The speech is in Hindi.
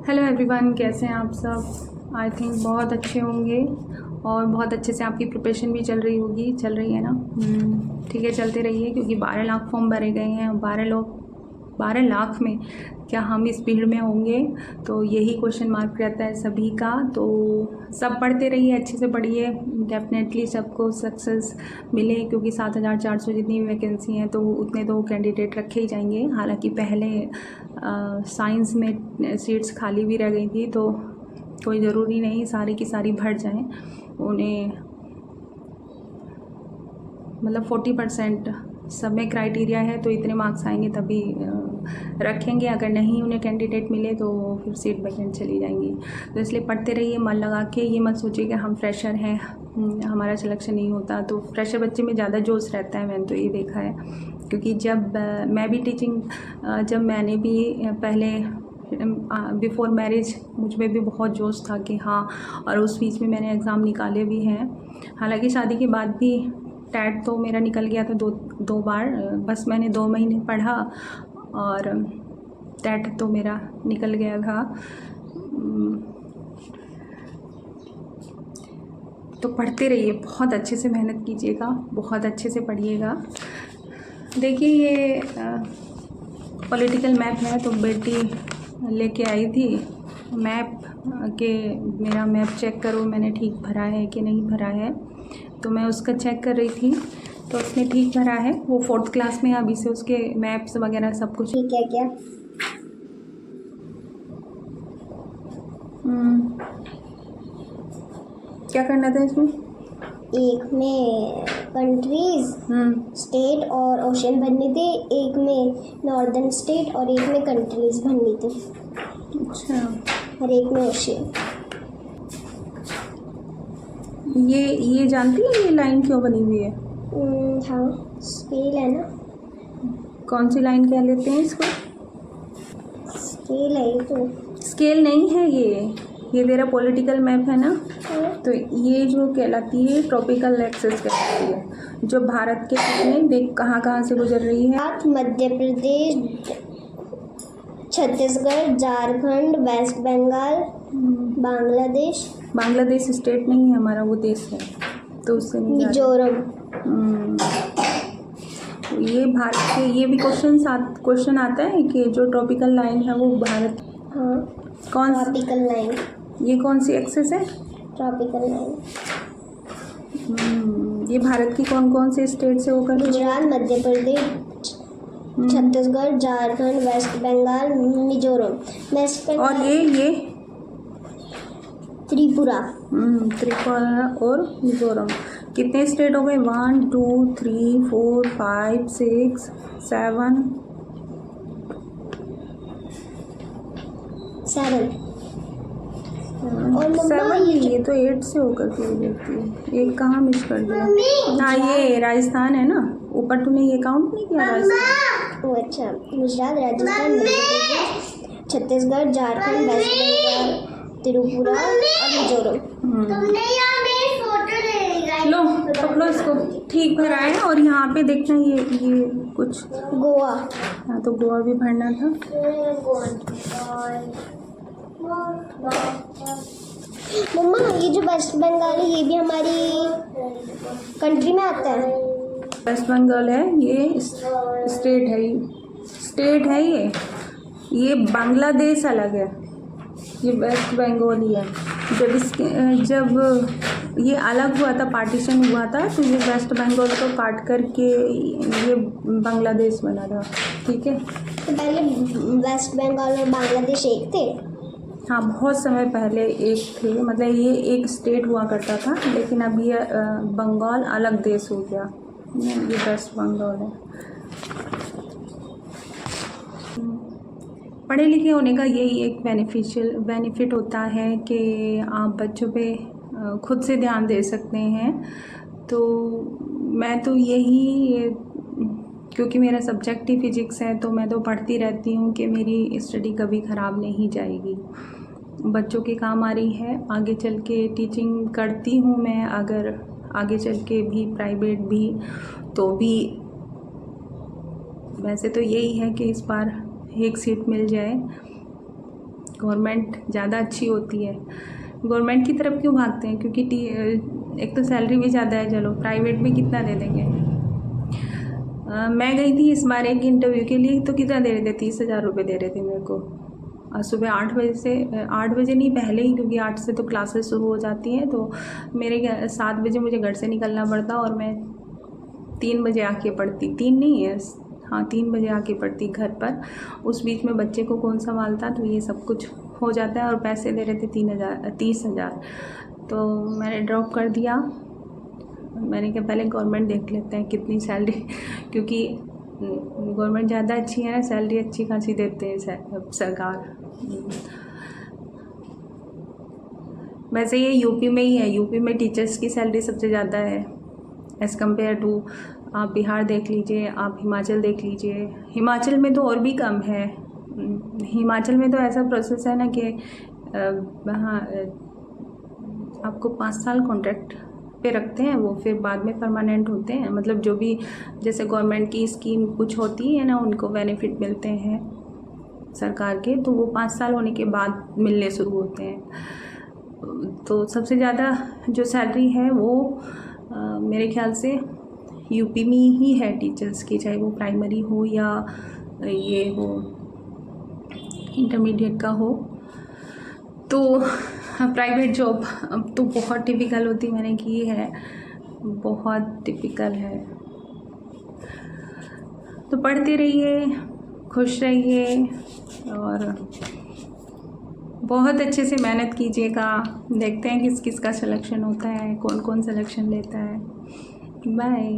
हेलो एवरीवन, कैसे हैं आप सब। आई थिंक बहुत अच्छे होंगे और बहुत अच्छे से आपकी प्रिपरेशन भी चल रही है ना। ठीक है, चलते रहिए क्योंकि 12 लाख फॉर्म भरे गए हैं। 12 लाख में क्या हम इस भीड़ में होंगे, तो यही क्वेश्चन मार्क रहता है सभी का। तो सब पढ़ते रहिए, अच्छे से पढ़िए, डेफिनेटली सबको सक्सेस मिले क्योंकि 7,400 जितनी भी वैकेंसी हैं तो उतने तो कैंडिडेट रखे ही जाएंगे। हालांकि पहले साइंस में सीट्स खाली भी रह गई थी, तो कोई ज़रूरी नहीं सारी की सारी भर जाएं। उन्हें मतलब 40% सब में क्राइटेरिया है, तो इतने मार्क्स आएंगे तभी रखेंगे। अगर नहीं उन्हें कैंडिडेट मिले तो फिर सीट वैकेंट चली जाएंगी। तो इसलिए पढ़ते रहिए मन लगा के। ये मत सोचिए कि हम फ्रेशर हैं, हमारा सिलेक्शन नहीं होता। तो फ्रेशर बच्चे में ज़्यादा जोश रहता है, मैंने तो ये देखा है। क्योंकि जब मैं भी टीचिंग, जब मैंने भी पहले बिफ़ोर मैरिज मुझ में भी बहुत जोश था कि हाँ, और उस बीच में मैंने एग्ज़ाम निकाले भी हैं। हालांकि शादी के बाद भी टैट तो मेरा निकल गया था दो बार। बस मैंने 2 महीने पढ़ा और टैट तो मेरा निकल गया था। तो पढ़ते रहिए, बहुत अच्छे से मेहनत कीजिएगा, बहुत अच्छे से पढ़िएगा। देखिए ये पॉलिटिकल मैप है, तो बेटी लेके आई थी मैप के मेरा मैप चेक करो मैंने ठीक भरा है कि नहीं भरा है। तो मैं उसका चेक कर रही थी, तो उसने ठीक भरा है। वो 4th क्लास में, अभी से उसके मैप्स वगैरह सब कुछ ठीक है। क्या करना था इसमें? एक में कंट्रीज, स्टेट और ओशन भरने थे, एक में नॉर्दर्न स्टेट और एक में कंट्रीज भरनी थी। अच्छा, और एक में ओशन। ये जानती है ये लाइन क्यों बनी हुई है? हाँ, स्केल है ना। कौन सी लाइन कह लेते हैं इसको? स्केल है तो। स्केल नहीं है ये तेरा पॉलिटिकल मैप है ना। तो ये जो कहलाती है ट्रॉपिकल एक्सिस कहलाती है, जो भारत के कितने देख कहाँ से गुजर रही है। मध्य प्रदेश, छत्तीसगढ़, झारखंड, वेस्ट बंगाल, बांग्लादेश स्टेट नहीं है हमारा, वो देश है, तो उससे नहीं। मिजोरम। ये भारत के, ये भी क्वेश्चन आता है कि जो ट्रॉपिकल लाइन है वो भारत। हाँ, कौन ट्रॉपिकल लाइन। ये कौन सी एक्सिस है? Tropical line. ये भारत की कौन से स्टेट से होकर? गुजरात, मध्य प्रदेश, छत्तीसगढ़, झारखंड, वेस्ट बंगाल, मिजोरम। और ये त्रिपुरा। त्रिपुरा और मिजोरम। कितने स्टेट हो गए? 1 2 3 4 5 6 7 और 7 ये तो 8 से होकर के देखती है। एक कहाँ मिस कर दिया? हाँ, ये राजस्थान है ना ऊपर, तूने ये काउंट नहीं किया राजस्थान? ओ अच्छा, गुजरात, राजस्थान, मध्य प्रदेश, छत्तीसगढ़, झारखंड, वेस्ट बंगाल, त्रिपुरा और मिजोरम। लो पकड़ो इसको, ठीक भरा है। और यहाँ पे देखना ये कुछ गोवा। हाँ, तो गोवा भी भरना था। मम्मा, ये जो वेस्ट बंगाल है ये भी हमारी कंट्री में आता है। वेस्ट बंगाल है, ये स्टेट है ये बांग्लादेश अलग है, ये वेस्ट बंगाल ही है। जब ये अलग हुआ था, पार्टीशन हुआ था, तो ये वेस्ट बंगाल को काट करके ये बांग्लादेश बना था। ठीक है, तो पहले वेस्ट बंगाल और बांग्लादेश एक थे। हाँ, बहुत समय पहले एक थे, मतलब ये एक स्टेट हुआ करता था, लेकिन अब ये बंगाल अलग देश हो गया, ये वेस्ट बंगाल है। पढ़े लिखे होने का यही एक बेनिफिट होता है कि आप बच्चों पे खुद से ध्यान दे सकते हैं। तो मैं तो यही, क्योंकि मेरा सब्जेक्ट ही फिजिक्स है, तो मैं तो पढ़ती रहती हूँ कि मेरी स्टडी कभी ख़राब नहीं जाएगी, बच्चों के काम आ रही है। आगे चल के टीचिंग करती हूँ मैं, अगर आगे चल के भी प्राइवेट भी, तो भी वैसे तो यही है कि इस बार एक सीट मिल जाए। गवर्नमेंट ज़्यादा अच्छी होती है। गवर्नमेंट की तरफ क्यों भागते हैं? क्योंकि एक तो सैलरी भी ज़्यादा है, चलो प्राइवेट में कितना दे देंगे। मैं गई थी इस बार एक इंटरव्यू के लिए, तो कितना दे रहे थे? 30,000 रुपये दे रहे थे मेरे को। सुबह 8 बजे से 8 बजे नहीं पहले ही, क्योंकि 8 से तो क्लासेस शुरू हो जाती हैं, तो मेरे 7 बजे मुझे घर से निकलना पड़ता और मैं 3 बजे आके पढ़ती। 3 नहीं है, हाँ 3 बजे आके पढ़ती घर पर। उस बीच में बच्चे को कौन संभालता, तो ये सब कुछ हो जाता है। और पैसे दे रहे थे 30,000, तो मैंने ड्रॉप कर दिया। मैंने कहा पहले गवर्नमेंट देख लेते हैं कितनी सैलरी, क्योंकि गवर्नमेंट ज़्यादा अच्छी है ना, सैलरी अच्छी खासी देते हैं सरकार। वैसे ये यूपी में ही है, यूपी में टीचर्स की सैलरी सबसे ज़्यादा है एज़ कम्पेयर टू, आप बिहार देख लीजिए, आप हिमाचल देख लीजिए। हिमाचल में तो और भी कम है। हिमाचल में तो ऐसा प्रोसेस है ना कि वहाँ आपको 5 साल कॉन्ट्रैक्ट पे रखते हैं, वो फिर बाद में परमानेंट होते हैं। मतलब जो भी जैसे गवर्नमेंट की स्कीम कुछ होती है ना, उनको बेनिफिट मिलते हैं सरकार के, तो वो 5 साल होने के बाद मिलने शुरू होते हैं। तो सबसे ज़्यादा जो सैलरी है वो मेरे ख्याल से यूपी में ही है टीचर्स की, चाहे वो प्राइमरी हो या ये हो इंटरमीडिएट का हो। तो प्राइवेट जॉब अब तो बहुत टिपिकल होती, मैंने की है, बहुत टिपिकल है। तो पढ़ते रहिए, खुश रहिए और बहुत अच्छे से मेहनत कीजिएगा। देखते हैं किस किस का सिलेक्शन होता है, कौन कौन सिलेक्शन लेता है। बाय।